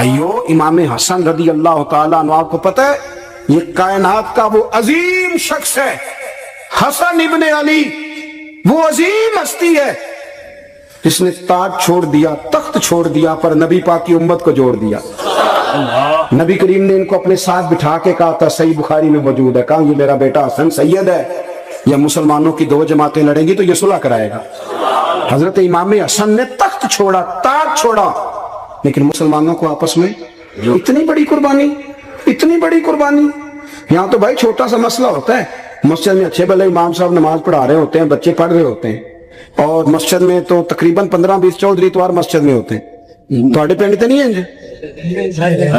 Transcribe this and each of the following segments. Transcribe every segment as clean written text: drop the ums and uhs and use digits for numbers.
بھائیو امام حسن رضی اللہ تعالیٰ عنہ، آپ کو پتہ ہے یہ کائنات کا وہ عظیم شخص ہے، حسن ابن علی، وہ عظیم ہستی ہے جس نے تاج چھوڑ دیا، تخت چھوڑ دیا، پر نبی پاک کی امت کو جوڑ دیا۔ نبی کریم نے ان کو اپنے ساتھ بٹھا کے کہا تھا، صحیح بخاری میں موجود ہے، کہا یہ میرا بیٹا حسن سید ہے، یا مسلمانوں کی دو جماعتیں لڑیں گی تو یہ صلح کرائے گا۔ حضرت امام حسن نے تخت چھوڑا، تاج چھوڑا، لیکن مسلمانوں کو آپس میں اتنی بڑی قربانی، اتنی بڑی قربانی۔ یہاں تو بھائی چھوٹا سا مسئلہ ہوتا ہے، مسجد میں اچھے بھلے امام صاحب نماز پڑھا رہے ہوتے ہیں، بچے پڑھ رہے ہوتے ہیں، اور مسجد میں تو تقریباً 15-20 چودھری اتوار مسجد میں ہوتے ہیں۔ تھوڑے پنڈ تو نہیں ہیں جی؟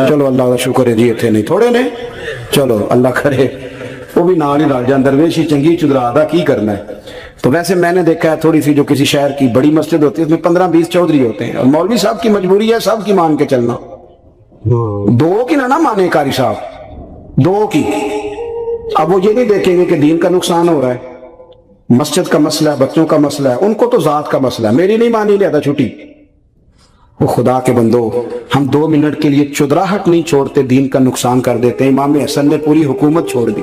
چلو اللہ کا شکر ہے جی، اتنے نہیں تھوڑے نے، چلو اللہ کرے وہ بھی نال ہی رل جان، درویش ہی چنگی چدرا دا کی کرنا ہے۔ تو ویسے میں نے دیکھا ہے تھوڑی سی جو کسی شہر کی بڑی مسجد ہوتی ہے اس میں 15-20 چودھری ہوتے ہیں، اور مولوی صاحب کی مجبوری ہے سب کی مان کے چلنا، دو کی نہ مانے قاری صاحب، دو کی۔ اب وہ یہ نہیں دیکھیں گے کہ دین کا نقصان ہو رہا ہے، مسجد کا مسئلہ ہے، بچوں کا مسئلہ ہے، ان کو تو ذات کا مسئلہ ہے، میری نہیں مانی لیا تھا چھٹی۔ وہ خدا کے بندو، ہم 2 منٹ کے لیے چدراہٹ نہیں چھوڑتے، دین کا نقصان کر دیتے ہیں۔ امام حسن نے پوری حکومت چھوڑ دی،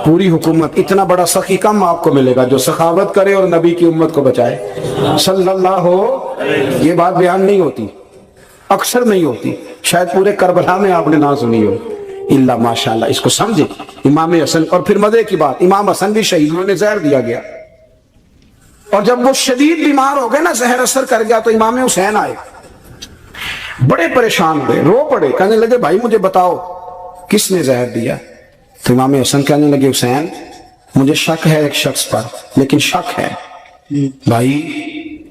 پوری حکومت۔ اتنا بڑا سخی کم آپ کو ملے گا جو سخاوت کرے اور نبی کی امت کو بچائے صلی اللہ ہو۔ یہ بات بیان نہیں ہوتی، اکثر نہیں ہوتی، شاید پورے کربلا میں آپ نے نہ سنی ہو، اللہ ماشاءاللہ۔ اس کو سمجھے امام حسن۔ اور پھر مزے کی بات، امام حسن بھی شہید، انہوں نے زہر دیا گیا، اور جب وہ شدید بیمار ہو گئے نا، زہر اثر کر گیا، تو امام حسین آئے، بڑے پریشان ہوئے، رو پڑے، کہنے لگے بھائی مجھے بتاؤ کس نے زہر دیا؟ تو امام حسن کہنے لگے حسین مجھے شک ہے ایک شخص پر، لیکن شک ہے بھائی،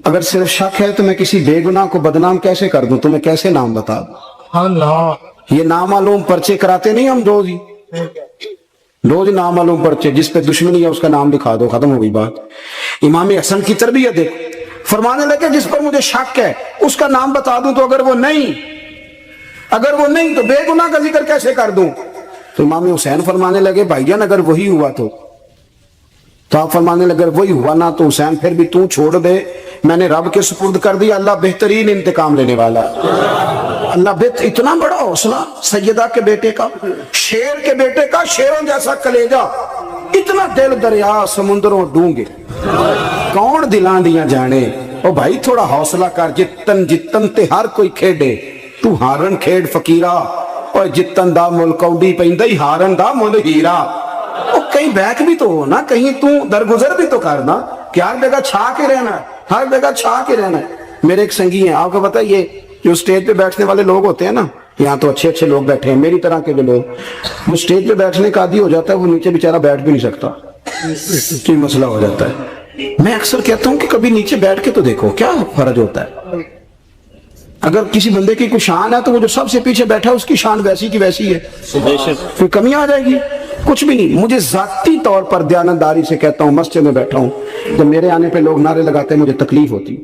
اگر صرف شک ہے تو میں کسی بے گناہ کو بدنام کیسے کر دوں، تمہیں کیسے نام بتا دوں؟ یہ نامعلوم پرچے کراتے نہیں ہم روز ہی، روز نامعلوم پرچے، جس پہ دشمنی ہے اس کا نام لکھا دو، ختم ہو گئی بات۔ امام حسن کی تربیت دیکھو، فرمانے لگے جس پر مجھے شک ہے اس کا نام بتا دوں، تو اگر وہ نہیں تو بے گناہ کا ذکر کیسے کر دوں؟ تو امام حسین فرمانے لگے بھائی جان اگر وہی ہوا تو آپ فرمانے لگے وہی ہوا نا تو حسین پھر بھی تو چھوڑ دے، میں نے رب کے سپرد کر دیا، اللہ بہترین انتقام لینے والا، اللہ اتنا بڑا حوصلہ سیدہ کے بیٹے کا، شیر کے بیٹے کا، شیروں جیسا کلیجہ، اتنا دل دریا سمندروں ڈونگے، کون دلاں دیاں جانے۔ او بھائی تھوڑا حوصلہ کر، جتن تے ہر کوئی کھیڈے، تو ہارن کھیڈ فقیرہ، اور جتن دا ملکوڈی پیندی ہارن دا مل ہیرا۔ او کہیں بیک بھی تو ہو نا، کہیں تو درگزر بھی تو کرنا، کہ ہر جگہ چھا کے رہنا ہے، ہر جگہ چھا کے رہنا ہے۔ میرے ایک سنگی ہیں، آپ کو پتہ ہے یہ جو سٹیج پہ بیٹھنے والے لوگ ہوتے ہیں نا، یہاں تو اچھے اچھے لوگ بیٹھے ہیں میری طرح کے جو لوگ، وہ سٹیج پہ بیٹھنے کا عادی ہو جاتا ہے، وہ نیچے بیچارہ بیٹھ بھی نہیں سکتا، کوئی مسئلہ ہو جاتا ہے۔ میں اکثر کہتا ہوں کہ کبھی نیچے بیٹھ کے تو دیکھو کیا فرض ہوتا ہے۔ اگر کسی بندے کی کوئی شان ہے تو وہ جو سب سے پیچھے بیٹھا ہے اس کی شان ویسی کی ویسی ہے، کوئی کمی آ جائے گی؟ کچھ بھی نہیں۔ مجھے ذاتی طور پر دیانتداری سے کہتا ہوں، مسجد میں بیٹھا ہوں، جب میرے آنے پہ لوگ نعرے لگاتے ہیں مجھے تکلیف ہوتی،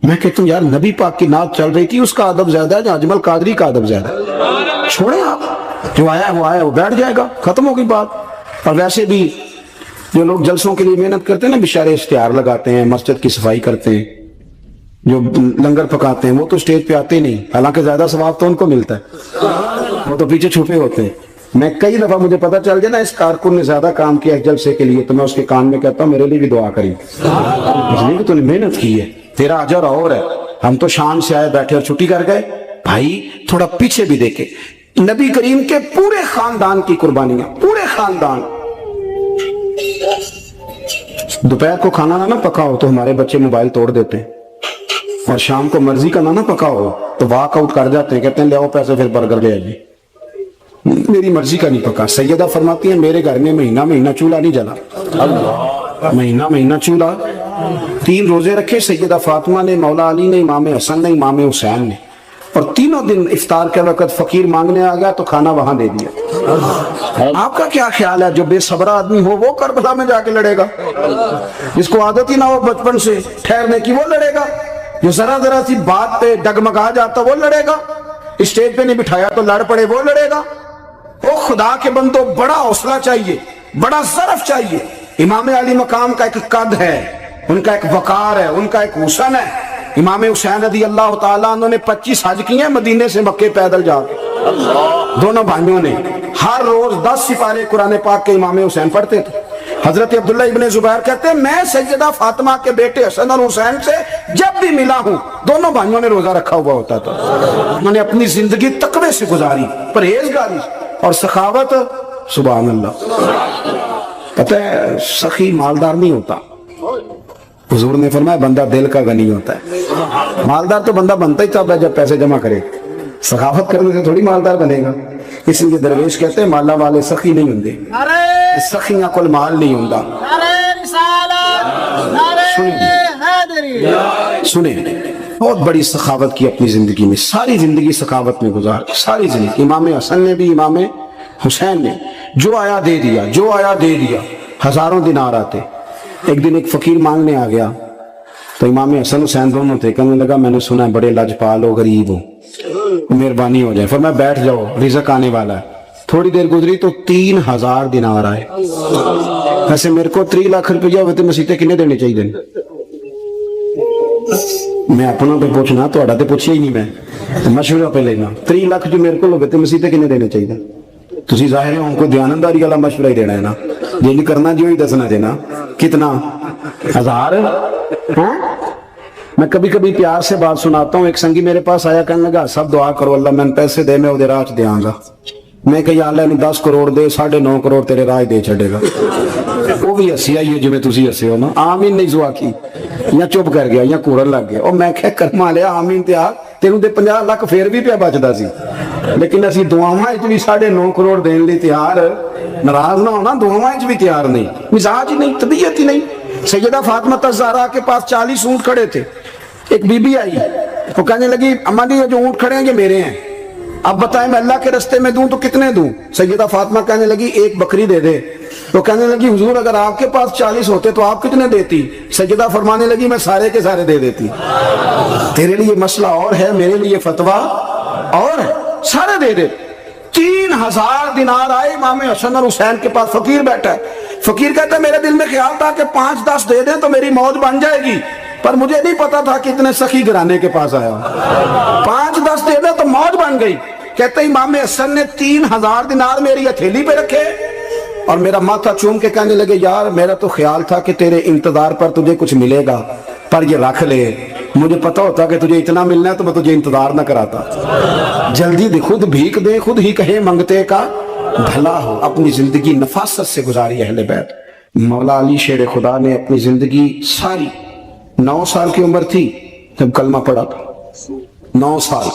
میں کہتا ہوں یار نبی پاک کی نعت چل رہی تھی، اس کا ادب زیادہ ہے یا اجمل قادری کا ادب زیادہ ہے؟ چھوڑیں آپ، جو آیا وہ بیٹھ جائے گا، ختم ہو گئی بات۔ اور ویسے بھی جو لوگ جلسوں کے لیے محنت کرتے ہیں نا، بیچارے اشتہار لگاتے ہیں، مسجد کی صفائی کرتے ہیں، جو لنگر پکاتے ہیں، وہ تو سٹیج پہ آتے نہیں، حالانکہ زیادہ ثواب تو ان کو ملتا ہے، وہ تو پیچھے چھپے ہوتے ہیں۔ میں کئی دفعہ مجھے پتا چل جائے نا اس کارکن نے زیادہ کام کیا اس جلسے کے لیے، تو میں اس کے کان میں کہتا ہوں میرے لیے بھی دعا کری، اس لیے کہ تو نے محنت کی ہے، تیرا اجر اور ہے۔ ہم تو شان سے آئے بیٹھے اور چھٹی کر گئے۔ بھائی تھوڑا پیچھے بھی دیکھے، نبی کریم کے پورے خاندان کی قربانیاں، پورے خاندان۔ دوپہر کو کھانا نہ پکاؤ تو ہمارے بچے موبائل توڑ دیتے ہیں، اور شام کو مرضی کا نہ پکاؤ تو واک آؤٹ کر جاتے ہیں، کہتے ہیں لے آؤ پیسے پھر برگر لے آئیے، میری مرضی کا نہیں پکا۔ سیدہ فرماتی ہیں میرے گھر میں مہینہ چولہا نہیں جلا، مہینہ چولہا، 3 روزے رکھے سیدہ فاطمہ نے، مولا علی نے، امام حسن نے، امام حسین نے، اور تینوں دن افطار کے وقت فقیر مانگنے آ گیا تو کھانا وہاں دے دیا۔ آپ کا کیا خیال ہے جو بے صبر آدمی ہو وہ کربلا میں جا کے لڑے گا؟ جس کو عادت ہی نہ ہو بچپن سے ٹھہرنے کی وہ لڑے گا؟ جو ذرا سی بات پہ ڈگمگا جاتا وہ لڑے گا؟ اسٹیج پہ نہیں بٹھایا تو لڑ پڑے وہ لڑے گا؟ او خدا کے بندو، بڑا حوصلہ چاہیے، بڑا ظرف چاہیے۔ امام علی مقام کا ایک قد ہے، ان کا ایک وقار ہے، ان کا ایک حسن ہے، امام حسین رضی اللہ تعالیٰ عنہ نے 25 حج کیے ہیں مدینے سے مکے پیدل جا کے، دونوں بھائیوں نے ہر روز 10 سپارے قرآن پاک کے امام حسین پڑھتے تھے۔ حضرت عبداللہ ابن زبیر کہتے ہیں میں سیدہ فاطمہ کے بیٹے حسن اور حسین سے جب بھی ملا ہوں دونوں بھائیوں نے روزہ رکھا ہوا ہوتا تھا، انہوں نے اپنی زندگی تقوی سے گزاری، پرہیزگاری اور سخاوت۔ سبحان اللہ۔ پتہ ہے سخی مالدار نہیں ہوتا، حضور نے فرمایا بندہ دل کا غنی ہوتا ہے۔ مالدار تو بندہ بنتا ہی تب ہے جب پیسے جمع کرے، سخاوت کرنے سے تھوڑی مالدار بنے گا۔ اس لیے درویش کہتے ہیں مالا والے سخی نہیں ہوندے، سخیاں کل مال نہیں ہوندا۔ سنیں بہت بڑی سخاوت کی اپنی زندگی میں، ساری زندگی سخاوت میں گزار، ساری زندگی۔ امام حسن نے بھی، امام حسین نے جو آیا دے دیا، جو آیا دے دیا، ہزاروں دینار آتے۔ ایک دن ایک فقیر مانگنے آ گیا تو امام حسن حسین دونوں تھے، کہنے لگا میں نے سنا ہے بڑے لاجپال ہو، غریب ہو، مہربانی ہو جائے۔ فرمایا بیٹھ جاؤ رزق آنے والا ہے۔ تھوڑی دیر گزری تو 3000 دینار آئے۔ ویسے میرے کو 3 لاکھ روپیہ ہوئے تو مسیطے کنے دینے چاہیے دیں؟ میں اپنا پہ پوچھنا تو تے پوچھے ہی نہیں، میں مشورہ پہ لینا۔ 3 لاکھ جو میرے کو ہوئے تو مسیطے کنے دینے چاہیے؟ تسی ظاہر ہے ان کو دیانتداری والا مشورہ ہی دینا ہے نا، یہ نہیں کرنا جو ہی دسنا دینا۔ کتنا 1000؟ میں کبھی کبھی پیار سے بات سناتا ہوں۔ ایک سنگی میرے پاس آیا، کہنے لگا سب دعا کرو اللہ میں پیسے دے میں وہ راہ دیاں گا۔ میں کہ یا اللہ نے 10 کروڑ دے، 9.5 کروڑ تیرے راہ دے چھڑے گا۔ وہ بھی ہسی آئی ہے جو میں تسی ہسے ہو نا، آمین نہیں زوا کی، یا چپ کر گیا یا کورن لگ گیا۔ اور میں کہ کرما لیا آمین تے آ تینوں تے 50 لاکھ پھر بھی پیا بچدا سی، لیکن اسی دعاواں وچ بھی 9.5 کروڑ دین لئی تیار، ناراض نہ ہونا، دعاواں وچ بھی تیار نہیں، مزاج ہی نہیں، طبیعت ہی نہیں۔ سیدہ فاطمہ الزہرا کے پاس 40 اونٹ کھڑے تھے۔ ایک بی بی آئی، وہ کہنے لگی اماں جی جو اونٹ کھڑے ہیں یہ میرے ہیں، اب بتائیں میں اللہ کے رستے میں دوں تو کتنے دوں؟ سیدہ فاطمہ کہنے لگی ایک بکری دے دے۔ تو کہنے لگی حضور اگر آپ کے پاس 40 ہوتے تو آپ کتنے دیتی؟ سیدہ فرمانے لگی میں سارے کے سارے دے دیتی۔ تیرے لیے مسئلہ اور ہے، میرے لیے فتویٰ اور ہے، سارے دے دے۔ 3000 دینار آئے امام حسن اور حسین کے پاس۔ فقیر بیٹھا ہے، فقیر کہتا ہے میرے دل میں خیال تھا کہ 5-10 دے دیں تو میری موج بن جائے گی، پر مجھے نہیں پتا تھا کہ اتنے سخی گھرانے کے پاس آیا۔ 5-10 دے دیں تو موج بن گئی۔ کہتے امام حسن نے 3000 دینار میری ہتھیلی پہ رکھے اور میرا ماتھا چوم کے کہنے لگے یار میرا تو خیال تھا کہ تیرے انتظار پر تجھے کچھ ملے گا، پر یہ رکھ لے، مجھے پتا ہوتا کہ تجھے اتنا ملنا ہے تو میں تجھے انتظار نہ کراتا۔ جلدی دے، خود بھیک دے، خود ہی کہے منگتے کا بھلا ہو۔ اپنی زندگی نفاست سے گزاری اہل بیت۔ مولا علی شیر خدا نے اپنی زندگی ساری 9 سال کی عمر تھی جب کلمہ پڑھا تھا، 9 سال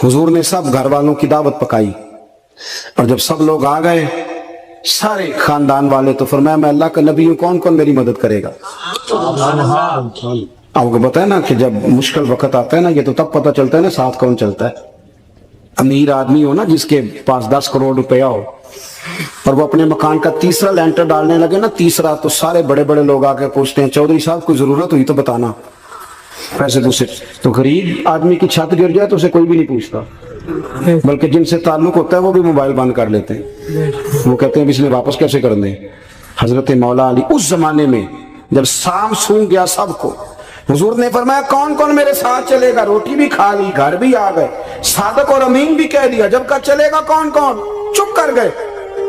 حضور نے سب گھر والوں کی دعوت پکائی، اور جب سب لوگ آ گئے سارے خاندان والے، تو فرمایا میں اللہ کا نبی ہوں، کون کون میری مدد کرے گا؟ آپ کو پتا ہے نا کہ جب مشکل وقت آتا ہے نا، یہ تو تب پتہ چلتا ہے نا ساتھ کون چلتا ہے۔ امیر آدمی ہو نا جس کے پاس 10 کروڑ روپیہ ہو اور وہ اپنے مکان کا 3را لینٹر ڈالنے لگے نا، 3را، تو سارے بڑے بڑے لوگ آ کے پوچھتے ہیں چودھری صاحب کوئی ضرورت ہوئی تو بتانا، پیسے پوچھتے۔ تو غریب آدمی کی چھت گر جائے تو اسے کوئی بھی نہیں پوچھتا، بلکہ جن سے تعلق ہوتا ہے وہ بھی موبائل بند کر لیتے ہیں، وہ کہتے ہیں اس نے واپس کیسے کر دیں۔ حضرت مولا علی اس زمانے میں جب سام سونگ گیا سب کو، حضور نے فرمایا کون کون میرے ساتھ چلے گا؟ روٹی بھی کھا لی، گھر بھی آ گئے، صادق اور امین بھی کہہ دیا، جب کا چلے گا کون کون؟ چپ کر گئے۔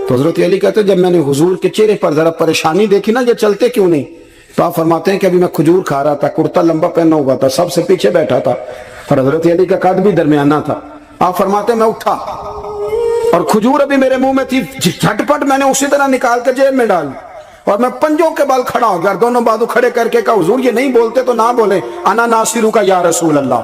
تو حضرت علی کہتے ہیں جب میں نے حضور کے چہرے پر ذرا پریشانی دیکھی نا، یہ چلتے کیوں نہیں؟ تو آپ فرماتے ہیں کہ ابھی میں کھجور کھا رہا تھا، کرتا لمبا پہنا ہوا تھا، سب سے پیچھے بیٹھا تھا، اور حضرت علی کا قد بھی درمیانہ تھا۔ آپ فرماتے ہیں میں اٹھا اور کھجور ابھی میرے منہ میں تھی، جھٹ پٹ میں نے اسی طرح نکال کے جیب میں ڈال، اور میں پنجوں کے بل کھڑا ہو گیا، دونوں بازو کھڑے کر کے کہا حضور یہ نہیں بولتے تو نہ بولے، انا ناصرو کا یا رسول اللہ،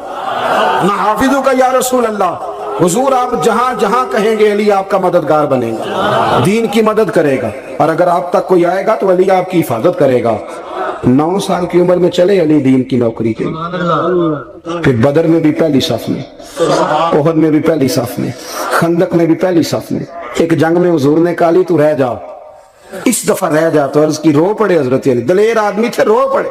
انا حافظو کا یا رسول اللہ۔ حضور آپ جہاں جہاں کہیں گے علی آپ کا مددگار بنے گا، دین کی مدد کرے گا، اور اگر آپ تک کوئی آئے گا تو علی آپ کی حفاظت کرے گا۔ 9 سال کی عمر میں چلے علی دین کی نوکری کے لیے، پھر بدر میں بھی پہلی صف میں، احد میں بھی پہلی صف میں، خندق میں بھی پہلی صف میں۔ ایک جنگ میں حضور نے کہا علی تو رہ جا، اس دفعہ رہ جا، تو عرض کی رو پڑے حضرت علی، دلیر آدمی تھے، رو پڑے،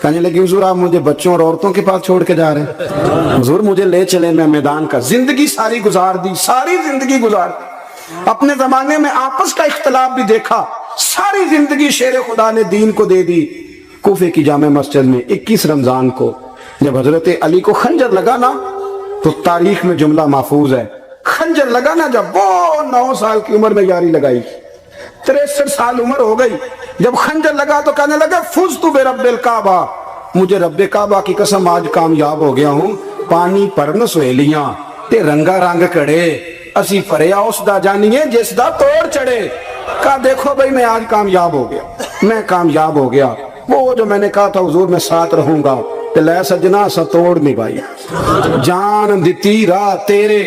کہنے لگی حضور آپ مجھے بچوں اور عورتوں کے پاس چھوڑ کے جا رہے ہیں؟ حضور مجھے لے چلے، میں میدان کا زندگی ساری گزار دی، ساری زندگی گزار دی، اپنے زمانے میں آپس کا اختلاف بھی دیکھا، ساری زندگی شیر خدا نے دین کو دے دی۔ کوفے کی جامع مسجد میں 21 رمضان کو جب حضرت علی کو خنجر لگا نا تو تاریخ میں جملہ محفوظ ہے، خنجر لگا نا جب وہ 9 سال کی عمر میں یاری لگائی، 63 سال عمر ہو گئی، جب خنجر لگا تو کہنے لگا فزت برب الکعبہ، مجھے رب کعبہ کی قسم آج کامیاب ہو گیا ہوں، پانی پرن سہیلیاں تے رنگا رنگ کڑے اسی پریا اس دا جانیے جس دا توڑ چڑھے۔ کہا دیکھو بھائی میں آج کامیاب ہو گیا، میں کامیاب ہو گیا، وہ جو میں نے کہا تھا حضور میں ساتھ رہوں گا تے لے سجنا سا توڑ نہیں بھائی، جان دیتی راہ تیرے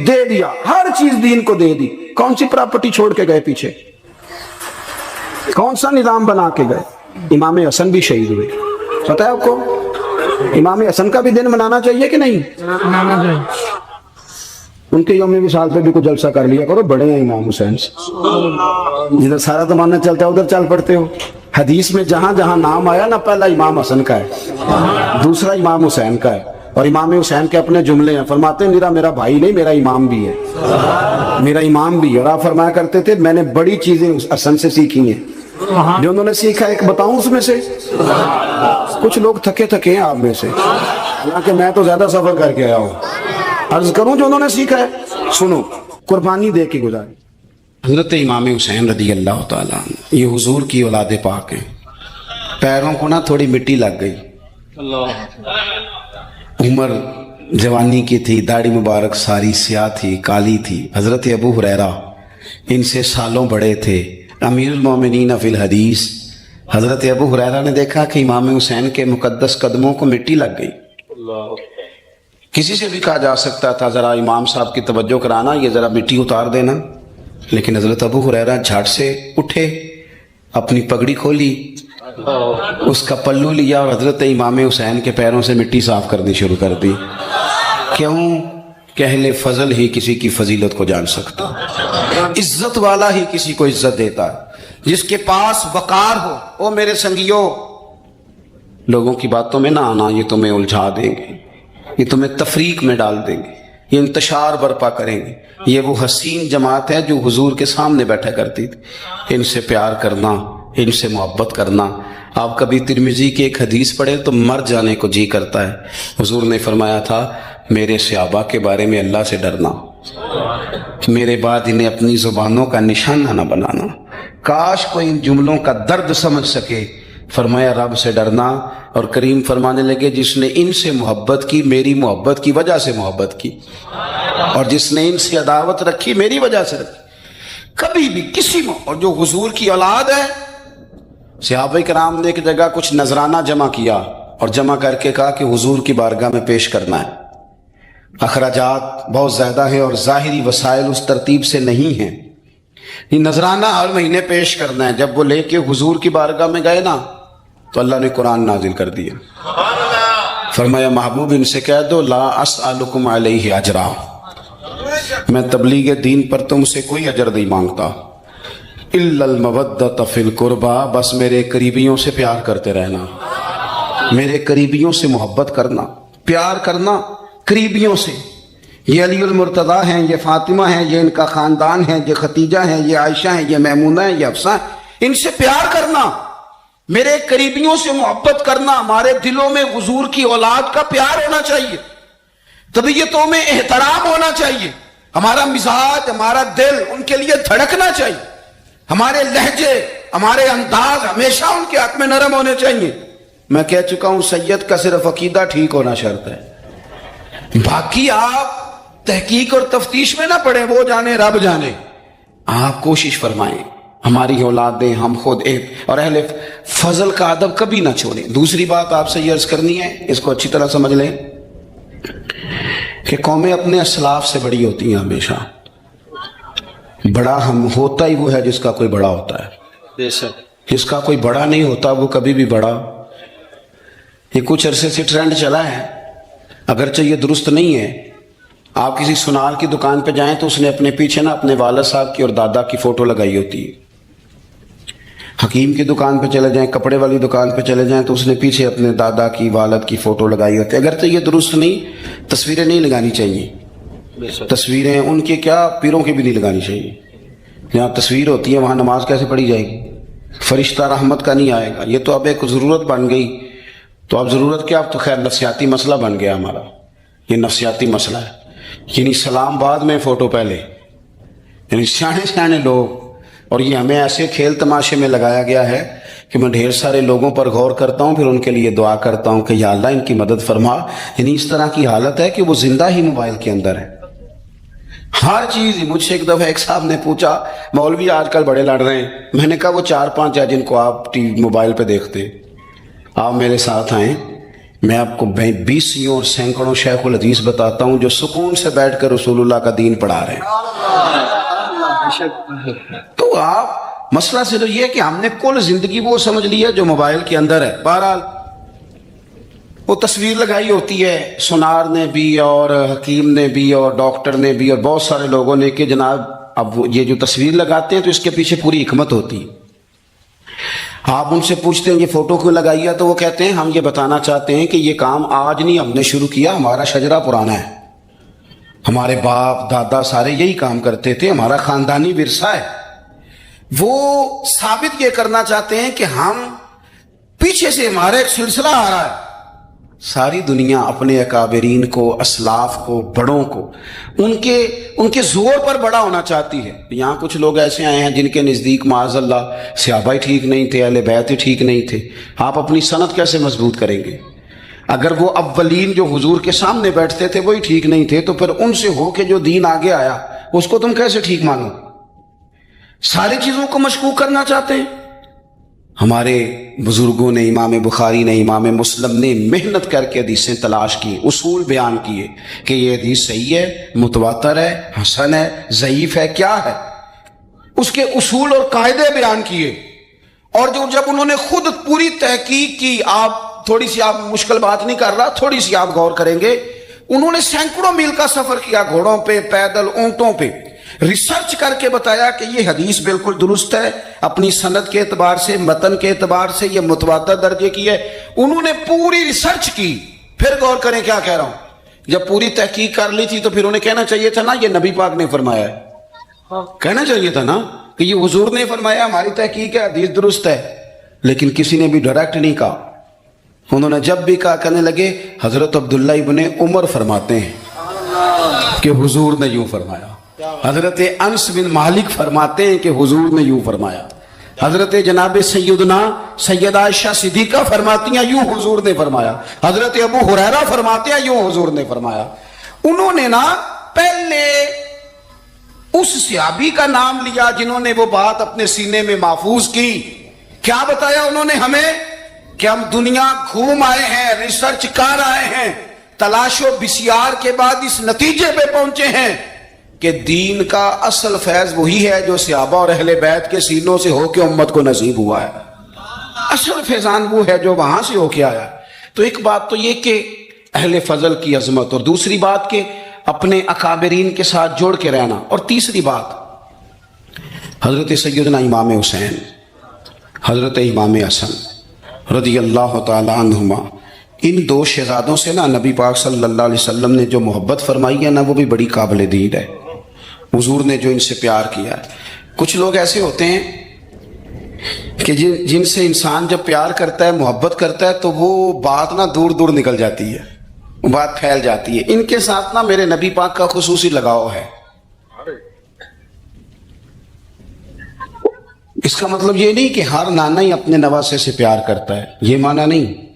دے دیا، ہر چیز دین کو دے دی۔ کون سی پراپرٹی چھوڑ کے گئے پیچھے، کون سا نظام بنا کے گئے؟ امام حسن بھی شہید ہوئے، پتہ ہے آپ کو؟ امام حسن کا بھی دن منانا چاہیے کہ نہیں؟ منانا چاہیے۔ ان کے یوم وصال پہ بھی کچھ جلسہ کر لیا کرو، بڑے ہیں امام حسین سے، جدھر سارا زمانہ چلتا ہے ادھر چل پڑتے ہو۔ حدیث میں جہاں جہاں نام آیا نا، پہلا امام حسن کا ہے، دوسرا امام حسین کا ہے، اور امام حسین کے اپنے جملے ہیں، فرماتے ہیں میرا بھائی نہیں، میرا امام بھی ہے، میرا امام بھی ہے۔ اور آپ فرمایا کرتے تھے میں نے بڑی چیزیں حسن سے سیکھی ہیں، جو انہوں نے سیکھا ایک بتاؤں اس میں سے؟ کچھ لوگ تھکے تھکے ہیں آپ میں سے، حالانکہ میں تو زیادہ سفر کر کے آیا ہوں، عرض کروں جو انہوں نے سیکھا ہے سنو، قربانی دے کے گزاری۔ حضرت امام حسین رضی اللہ تعالیٰ عنہ یہ حضور کی اولاد پاک ہیں، پیروں کو نا تھوڑی مٹی لگ گئی، عمر جوانی کی تھی، داڑھی مبارک ساری سیاہ تھی، کالی تھی۔ حضرت ابو ہریرہ ان سے سالوں بڑے تھے، امیر المومنین فی الحدیث۔ حضرت ابو ہریرہ نے دیکھا کہ امام حسین کے مقدس قدموں کو مٹی لگ گئی۔ کسی سے بھی کہا جا سکتا تھا ذرا امام صاحب کی توجہ کرانا، یہ ذرا مٹی اتار دینا، لیکن حضرت ابو ہریرہ جھٹ سے اٹھے، اپنی پگڑی کھولی، اس کا پلو لیا اور حضرت امام حسین کے پیروں سے مٹی صاف کرنی شروع کر دی۔ کیوں کہ اہل فضل ہی کسی کی فضیلت کو جان سکتا، عزت والا ہی کسی کو عزت دیتا ہے، جس کے پاس وقار ہو۔ او میرے سنگیو، لوگوں کی باتوں میں نہ آنا، یہ تمہیں الجھا دیں گے، یہ تمہیں تفریق میں ڈال دیں گے، یہ انتشار برپا کریں گے۔ یہ وہ حسین جماعت ہے جو حضور کے سامنے بیٹھا کرتی تھی۔ ان سے پیار کرنا، ان سے محبت کرنا۔ آپ کبھی ترمذی کی ایک حدیث پڑھے تو مر جانے کو جی کرتا ہے۔ حضور نے فرمایا تھا میرے صحابہ کے بارے میں اللہ سے ڈرنا، میرے بعد انہیں اپنی زبانوں کا نشانہ نہ بنانا۔ کاش کوئی ان جملوں کا درد سمجھ سکے۔ فرمایا رب سے ڈرنا، اور کریم فرمانے لگے جس نے ان سے محبت کی میری محبت کی وجہ سے محبت کی، اور جس نے ان سے عداوت رکھی میری وجہ سے رکھی۔ کبھی بھی کسی میں، اور جو حضور کی اولاد ہے، صحابہ کرام نے ایک جگہ کچھ نذرانہ جمع کیا اور جمع کر کے کہا کہ حضور کی بارگاہ میں پیش کرنا ہے۔ اخراجات بہت زیادہ ہیں اور ظاہری وسائل اس ترتیب سے نہیں ہیں، یہ نذرانہ ہر مہینے پیش کرنا ہے۔ جب وہ لے کے حضور کی بارگاہ میں گئے نا تو اللہ نے قرآن نازل کر دیا، فرمایا محبوب ان سے کہہ دو لا اسألکم علیہ اجرا، میں تبلیغ دین پر تم سے کوئی اجر نہیں مانگتا، الا المودۃ فی القربى، بس میرے قریبیوں سے پیار کرتے رہنا، میرے قریبیوں سے محبت کرنا، پیار کرنا قریبیوں سے۔ یہ علی المرتضیٰ ہیں، یہ فاطمہ ہیں، یہ ان کا خاندان ہے، یہ ختیجہ ہیں، یہ عائشہ ہیں، یہ میمونہ ہیں، یہ حفصہ ہیں، ان سے پیار کرنا، میرے قریبیوں سے محبت کرنا۔ ہمارے دلوں میں حضور کی اولاد کا پیار ہونا چاہیے، طبیعتوں میں احترام ہونا چاہیے، ہمارا مزاج، ہمارا دل ان کے لیے دھڑکنا چاہیے، ہمارے لہجے، ہمارے انداز ہمیشہ ان کے حق میں نرم ہونے چاہیے۔ میں کہہ چکا ہوں سید کا صرف عقیدہ ٹھیک ہونا شرط ہے، باقی آپ تحقیق اور تفتیش میں نہ پڑیں، وہ جانے رب جانے۔ آپ کوشش فرمائیں ہماری اولادیں، ہم خود اور اہل فضل کا ادب کبھی نہ چھوڑیں۔ دوسری بات آپ سے یہ عرض کرنی ہے، اس کو اچھی طرح سمجھ لیں کہ قومیں اپنے اسلاف سے بڑی ہوتی ہیں ہمیشہ۔ بڑا ہم ہوتا ہی وہ ہے جس کا کوئی بڑا ہوتا ہے، جس کا کوئی بڑا نہیں ہوتا وہ کبھی بھی بڑا۔ یہ کچھ عرصے سے ٹرینڈ چلا ہے، اگرچہ یہ درست نہیں ہے۔ آپ کسی سنار کی دکان پہ جائیں تو اس نے اپنے پیچھے نا اپنے والد صاحب کی اور دادا کی فوٹو لگائی ہوتی ہے۔ حکیم کی دکان پہ چلے جائیں، کپڑے والی دکان پہ چلے جائیں تو اس نے پیچھے اپنے دادا کی، والد کی فوٹو لگائی ہوتی ہے۔ اگرچہ یہ درست نہیں، تصویریں نہیں لگانی چاہیے، تصویریں ان کے کیا پیروں کی بھی نہیں لگانی چاہیے۔ جہاں تصویر ہوتی ہے وہاں نماز کیسے پڑھی جائے گی؟ فرشتہ رحمت کا نہیں آئے گا۔ یہ تو اب ایک ضرورت بن گئی، تو اب ضرورت کیا، اب تو خیر نفسیاتی مسئلہ بن گیا ہمارا، یہ نفسیاتی مسئلہ ہے، یعنی سلام بعد میں فوٹو پہلے، یعنی سیانے سیانے لوگ، اور یہ ہمیں ایسے کھیل تماشے میں لگایا گیا ہے کہ میں ڈھیر سارے لوگوں پر غور کرتا ہوں، پھر ان کے لیے دعا کرتا ہوں کہ یا اللہ ان کی مدد فرما، یعنی اس طرح کی حالت ہے کہ وہ زندہ ہی موبائل کے اندر ہے، ہر چیز ہی۔ مجھ سے ایک دفعہ ایک صاحب نے پوچھا، مولوی آج کل بڑے لڑ رہے ہیں، میں نے کہا وہ 4-5 ہے جن کو آپ ٹی وی موبائل پہ دیکھتے، آپ میرے ساتھ آئیں، میں آپ کو 20 اور سینکڑوں شیخ الحدیث بتاتا ہوں جو سکون سے بیٹھ کر رسول اللہ کا دین پڑھا رہے ہیں۔ تو آپ مسئلہ صرف یہ ہے کہ ہم نے کل زندگی وہ سمجھ لی ہے جو موبائل کے اندر ہے۔ بہرحال وہ تصویر لگائی ہوتی ہے سونار نے بھی اور حکیم نے بھی اور ڈاکٹر نے بھی اور بہت سارے لوگوں نے کہ جناب اب یہ جو تصویر لگاتے ہیں تو اس کے پیچھے پوری حکمت ہوتی ہے۔ آپ ان سے پوچھتے ہیں یہ فوٹو کیوں لگائی ہے، تو وہ کہتے ہیں ہم یہ بتانا چاہتے ہیں کہ یہ کام آج نہیں ہم نے شروع کیا، ہمارا شجرہ پرانا ہے، ہمارے باپ دادا سارے یہی کام کرتے تھے، ہمارا خاندانی ورثہ ہے۔ وہ ثابت یہ کرنا چاہتے ہیں کہ ہم پیچھے سے ہمارا ایک سلسلہ آ رہا ہے۔ ساری دنیا اپنے اکابرین کو، اسلاف کو، بڑوں کو ان کے زور پر بڑا ہونا چاہتی ہے۔ یہاں کچھ لوگ ایسے آئے ہیں جن کے نزدیک معاذ اللہ صحابہ ہی ٹھیک نہیں تھے، اہل بیت ہی ٹھیک نہیں تھے۔ آپ اپنی سند کیسے مضبوط کریں گے؟ اگر وہ اولین جو حضور کے سامنے بیٹھتے تھے وہی ٹھیک نہیں تھے تو پھر ان سے ہو کے جو دین آگے آیا اس کو تم کیسے ٹھیک مانو؟ ساری چیزوں کو مشکوک کرنا چاہتے ہیں۔ ہمارے بزرگوں نے، امام بخاری نے، امام مسلم نے محنت کر کے حدیثیں تلاش کی، اصول بیان کیے کہ یہ حدیث صحیح ہے، متواتر ہے، حسن ہے، ضعیف ہے، کیا ہے، اس کے اصول اور قاعدے بیان کیے۔ اور جب انہوں نے خود پوری تحقیق کی، آپ تھوڑی سی، آپ مشکل بات نہیں کر رہا، تھوڑی سی آپ غور کریں گے، انہوں نے سینکڑوں میل کا سفر کیا، گھوڑوں پہ، پیدل، اونٹوں پہ، ریسرچ کر کے بتایا کہ یہ حدیث بالکل درست ہے، اپنی سند کے اعتبار سے، متن کے اعتبار سے یہ متواتر درجے کی ہے۔ انہوں نے پوری ریسرچ کی۔ پھر غور کریں کیا کہہ رہا ہوں، جب پوری تحقیق کر لی تھی تو پھر انہیں کہنا چاہیے تھا نا یہ نبی پاک نے فرمایا ہے، کہنا چاہیے تھا نا کہ یہ حضور نے فرمایا، ہماری تحقیق ہے، حدیث درست ہے۔ لیکن کسی نے بھی ڈائریکٹ نہیں کہا۔ انہوں نے جب بھی کہا کہنے لگے حضرت عبداللہ ابن عمر فرماتے ہیں کہ حضور نے یوں فرمایا، حضرت انس بن مالک فرماتے ہیں کہ حضور نے یوں فرمایا، حضرت جناب سیدہ عائشہ صدیقہ فرماتی ہیں یوں حضور نے فرمایا، حضرت ابو ہریرہ فرماتے ہیں یوں حضور نے فرمایا۔ انہوں نے نا پہلے اس صحابی کا نام لیا جنہوں نے وہ بات اپنے سینے میں محفوظ کی۔ کیا بتایا انہوں نے ہمیں کہ ہم دنیا گھوم آئے ہیں، ریسرچ کر آئے ہیں، تلاش و بسیار کے بعد اس نتیجے پہ پہنچے ہیں کہ دین کا اصل فیض وہی ہے جو صحابہ اور اہل بیت کے سینوں سے ہو کے امت کو نصیب ہوا ہے۔ اصل فیضان وہ ہے جو وہاں سے ہو کے آیا۔ تو ایک بات تو یہ کہ اہل فضل کی عظمت، اور دوسری بات کہ اپنے اکابرین کے ساتھ جوڑ کے رہنا، اور تیسری بات حضرت سیدنا امام حسین، حضرت امام حسن رضی اللہ تعالی عنہما، ان دو شہزادوں سے نا نبی پاک صلی اللہ علیہ وسلم نے جو محبت فرمائی ہے نا وہ بھی بڑی قابل دید ہے۔ حضور نے جو ان سے پیار کیا ہے، کچھ لوگ ایسے ہوتے ہیں کہ جن سے انسان جب پیار کرتا ہے، محبت کرتا ہے تو وہ بات نا دور دور نکل جاتی ہے، وہ بات پھیل جاتی ہے۔ ان کے ساتھ نا میرے نبی پاک کا خصوصی لگاؤ ہے۔ اس کا مطلب یہ نہیں کہ ہر نانا ہی اپنے نواسے سے پیار کرتا ہے، یہ معنی نہیں۔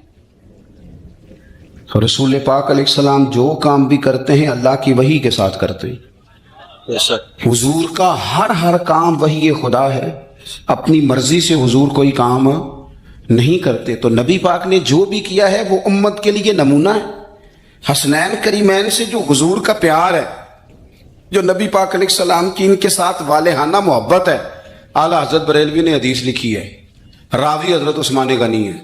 رسول پاک علیہ السلام جو کام بھی کرتے ہیں اللہ کی وحی کے ساتھ کرتے ہیں۔ حضور کا ہر کام وحی خدا ہے، اپنی مرضی سے حضور کوئی کام نہیں کرتے۔ تو نبی پاک نے جو بھی کیا ہے وہ امت کے لیے نمونہ ہے۔ حسنین کریمین سے جو حضور کا پیار ہے، جو نبی پاک علیہ السلام کی ان کے ساتھ والہانہ محبت ہے، اعلیٰ حضرت بریلوی نے حدیث لکھی ہے، راوی حضرت عثمان غنی ہے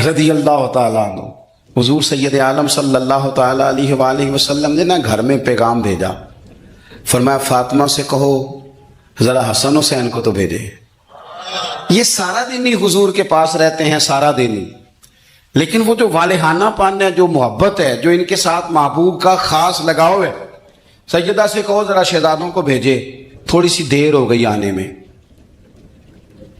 رضی اللہ تعالیٰ عنہ۔ حضور سید عالم صلی اللہ تعالیٰ علیہ وآلہ وسلم نے نا گھر میں پیغام بھیجا، فرمایا فاطمہ سے کہو ذرا حسن حسین کو تو بھیجے۔ یہ سارا دن ہی حضور کے پاس رہتے ہیں، سارا دن ہی، لیکن وہ جو والہانہ پن ہے، جو محبت ہے، جو ان کے ساتھ محبوب کا خاص لگاؤ ہے، سیدہ سے کہو ذرا شہزادوں کو بھیجے، تھوڑی سی دیر ہو گئی آنے میں۔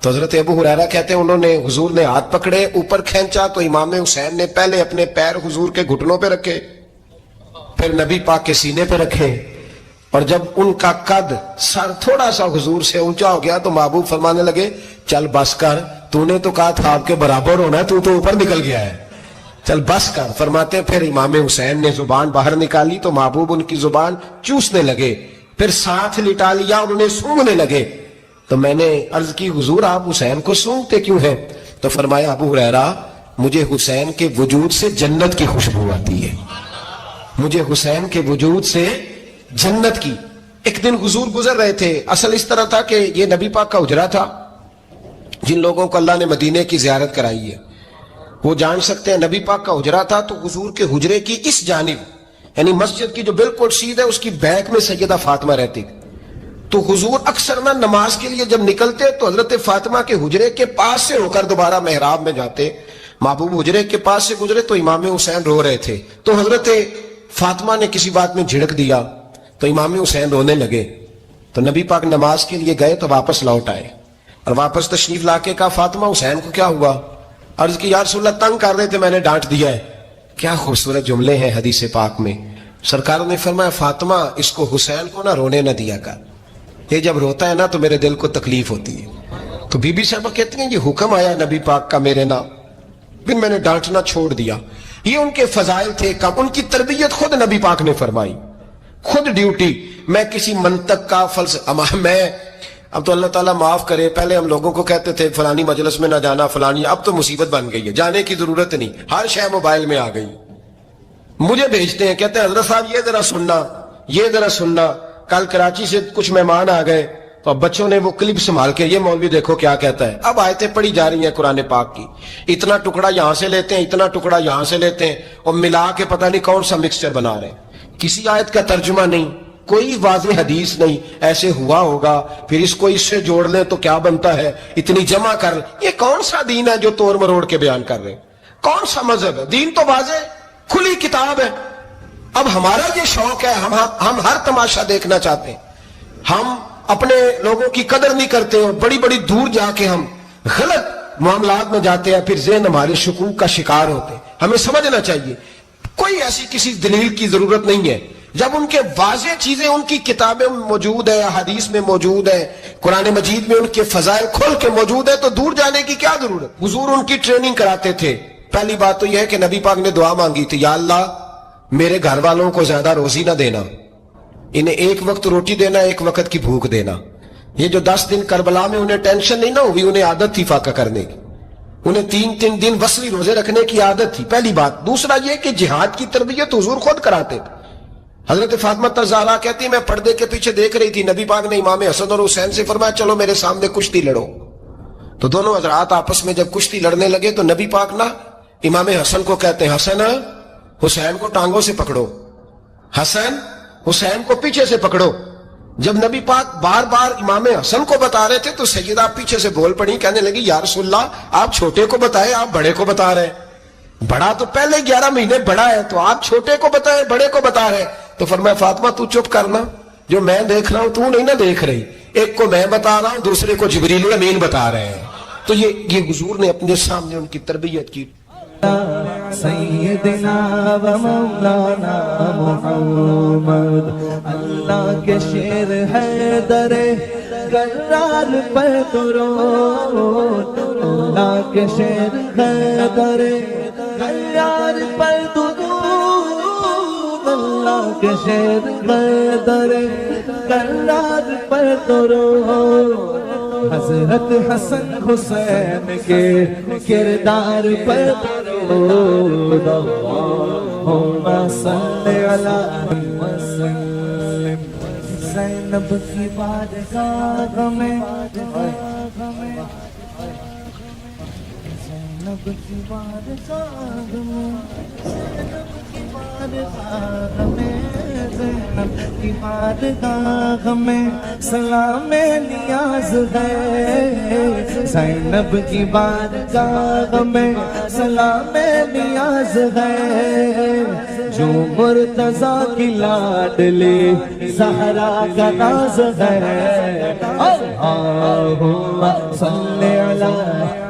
تو حضرت ابو ہریرہ کہتے ہیں انہوں نے حضور نے ہاتھ پکڑے اوپر کھینچا تو امام حسین نے پہلے اپنے پیر حضور کے گھٹنوں پہ رکھے، پھر نبی پاک کے سینے پہ رکھے، اور جب ان کا قد سر تھوڑا سا حضور سے اونچا ہو گیا تو محبوب فرمانے لگے چل بس کر، تو نے تو کہا تھا آپ کے برابر ہونا ہے، تو اوپر نکل گیا ہے، چل بس کر۔ فرماتے ہیں پھر امام حسین نے زبان باہر نکالی تو محبوب ان کی زبان چوسنے لگے، پھر ساتھ لٹا لیا اور انہیں سونگھنے لگے۔ تو میں نے عرض کی حضور آپ حسین کو سونگتے کیوں ہیں؟ تو فرمایا ابو ہریرہ مجھے حسین کے وجود سے جنت کی خوشبو آتی ہے، مجھے حسین کے وجود سے جنت کی۔ ایک دن حضور گزر رہے تھے، اصل اس طرح تھا کہ یہ نبی پاک کا حجرہ تھا، جن لوگوں کو اللہ نے مدینے کی زیارت کرائی ہے وہ جان سکتے ہیں، نبی پاک کا حجرہ تھا تو حضور کے حجرے کی اس جانب یعنی مسجد کی جو بالکل سیدھ ہے اس کی بیک میں سیدہ فاطمہ رہتی، تو حضور اکثر نہ نماز کے لیے جب نکلتے تو حضرت فاطمہ کے حجرے کے پاس سے ہو کر دوبارہ محراب میں جاتے۔ محبوب حجرے کے پاس سے گزرے تو امام حسین رو رہے تھے، تو حضرت فاطمہ نے کسی بات میں جھڑک دیا تو امام حسین رونے لگے، تو نبی پاک نماز کے لیے گئے تو واپس لوٹ آئے، اور واپس تشریف لا کے کہا فاطمہ حسین کو کیا ہوا؟ عرض کی یا رسول اللہ تنگ کر رہے تھے میں نے ڈانٹ دیا ہے۔ کیا خوبصورت جملے ہیں حدیث پاک میں، سرکار نے فرمایا فاطمہ اس کو حسین کو نہ رونے نہ دیا کر، یہ جب روتا ہے نا تو میرے دل کو تکلیف ہوتی ہے۔ تو بی بی صاحبہ کہتی ہیں یہ حکم آیا نبی پاک کا میرے نام، پھر میں نے ڈانٹنا چھوڑ دیا۔ یہ ان کے فضائل تھے کم، ان کی تربیت خود نبی پاک نے فرمائی، خود ڈیوٹی۔ میں کسی منطق کا میں اب تو اللہ تعالیٰ معاف کرے، پہلے ہم لوگوں کو کہتے تھے فلانی مجلس میں نہ جانا فلانی، اب تو مصیبت بن گئی ہے، جانے کی ضرورت نہیں، ہر شے موبائل میں آ گئی۔ مجھے بھیجتے ہیں کہتے ہیں حضرت صاحب یہ ذرا سننا، یہ ذرا سننا، کل کراچی سے کچھ مہمان آ گئے تو اب بچوں نے وہ کلپ سنبھال کے یہ مولوی دیکھو کیا کہتا ہے، اب آیتیں پڑھی جا رہی ہیں قرآن پاک کی، اتنا ٹکڑا یہاں سے لیتے ہیں اتنا ٹکڑا یہاں سے لیتے ہیں اور ملا کے پتہ نہیں کون سا مکسچر بنا رہے ہیں، کسی آیت کا ترجمہ نہیں، کوئی واضح حدیث نہیں، ایسے ہوا ہوگا پھر اس کو اس سے جوڑ لیں تو کیا بنتا ہے، اتنی جمع کر، یہ کون سا دین ہے جو توڑ مروڑ کے بیان کر رہے ہیں، کون سا مذہب ہے؟ دین تو واضح کھلی کتاب ہے۔ اب ہمارا یہ شوق ہے، ہم ہر تماشا دیکھنا چاہتے ہیں، ہم اپنے لوگوں کی قدر نہیں کرتے اور بڑی بڑی دور جا کے ہم غلط معاملات میں جاتے ہیں، پھر ذہن ہمارے شکوک کا شکار ہوتے ہیں۔ ہمیں سمجھنا چاہیے کوئی ایسی کسی دلیل کی ضرورت نہیں ہے، جب ان کے واضح چیزیں ان کی کتابیں موجود ہے، حدیث میں موجود ہے، قرآن مجید میں ان کے فضائل کھل کے موجود ہے، تو دور جانے کی کیا ضرورت؟ حضور ان کی ٹریننگ کراتے تھے۔ پہلی بات تو یہ ہے کہ نبی پاک نے دعا مانگی تھی، یا اللہ میرے گھر والوں کو زیادہ روزی نہ دینا، انہیں ایک وقت روٹی دینا، ایک وقت کی بھوک دینا۔ یہ جو 10 دن کربلا میں انہیں ٹینشن نہیں نہ ہوئی، انہیں عادت تھی فاقہ کرنے کی، انہیں 3 دن وصلی روزے رکھنے کی عادت تھی، پہلی بات۔ دوسرا یہ کہ جہاد کی تربیت حضور خود کراتے تھے۔ حضرت فاطمہ الزہرا کہتی ہیں میں پردے کے پیچھے دیکھ رہی تھی، نبی پاک نے امام حسن اور حسین سے فرمایا چلو میرے سامنے کشتی لڑو، تو دونوں حضرات آپس میں جب کشتی لڑنے لگے تو نبی پاک نا امام حسن کو کہتے ہیں حسن حسین کو ٹانگوں سے پکڑو، حسن حسین کو پیچھے سے پکڑو۔ جب نبی پاک بار بار امام حسن کو بتا رہے تھے تو سیدہ پیچھے سے بول پڑی، کہنے لگی یا رسول اللہ آپ چھوٹے کو بتائے، آپ بڑے کو بتا رہے ہیں، بڑا تو پہلے 11 مہینے بڑا ہے، تو آپ چھوٹے کو بتائے بڑے کو بتا رہے ہیں۔ تو فرمایا فاطمہ تو چپ کرنا، جو میں دیکھ رہا ہوں تو نہیں نہ دیکھ رہی، ایک کو میں بتا رہا ہوں دوسرے کو جبریل امین بتا رہے ہیں۔ تو یہ حضور نے اپنے سامنے ان کی تربیت کی۔ سیدنا و مولانا محمد اللہ کے شیر ہے درے کرار پر درود، اللہ کے شیر ہے درے کرار پر درود، اللہ کے شیر ہے درے کرار پر درود، حضرت حسن حسین کے کردار پر درود، اللہم صلی علی وسلم۔ زینب کی بارگاہ میں، زینب کی بارگاہ میں، زینب کی بارگاہ میں سلام نیاز ہے، زینب کی بارگاہ میں سلام نیاز ہے، جو مرتضیٰ کی لاڈلی زہرا کا ناز ہے اللہم صلی علی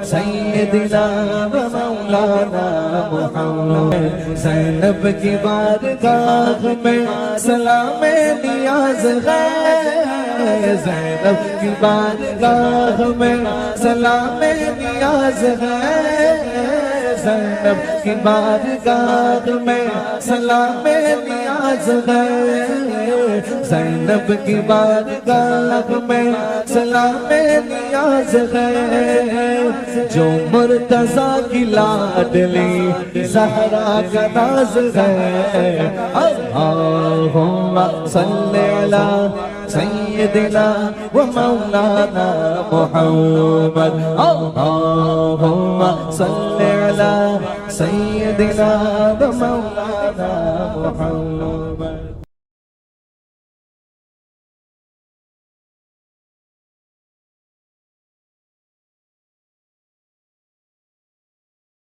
سیدنا و مولانا محمد زینب کی بارگاہ میں سلام نیاز ہے زینب کی بارگاہ میں سلام نیاز ہے زینب کی بارگاہ میں سلام نیاز ہے زینب کی بارگاہ میں سلام نیاز ہے جو مرتضیٰ کی لاڈلی زہرا کا ناز ہے اللہم صلی علی سیدنا و مولانا محمد اللہم صلی علی سیدنا و مولانا محمد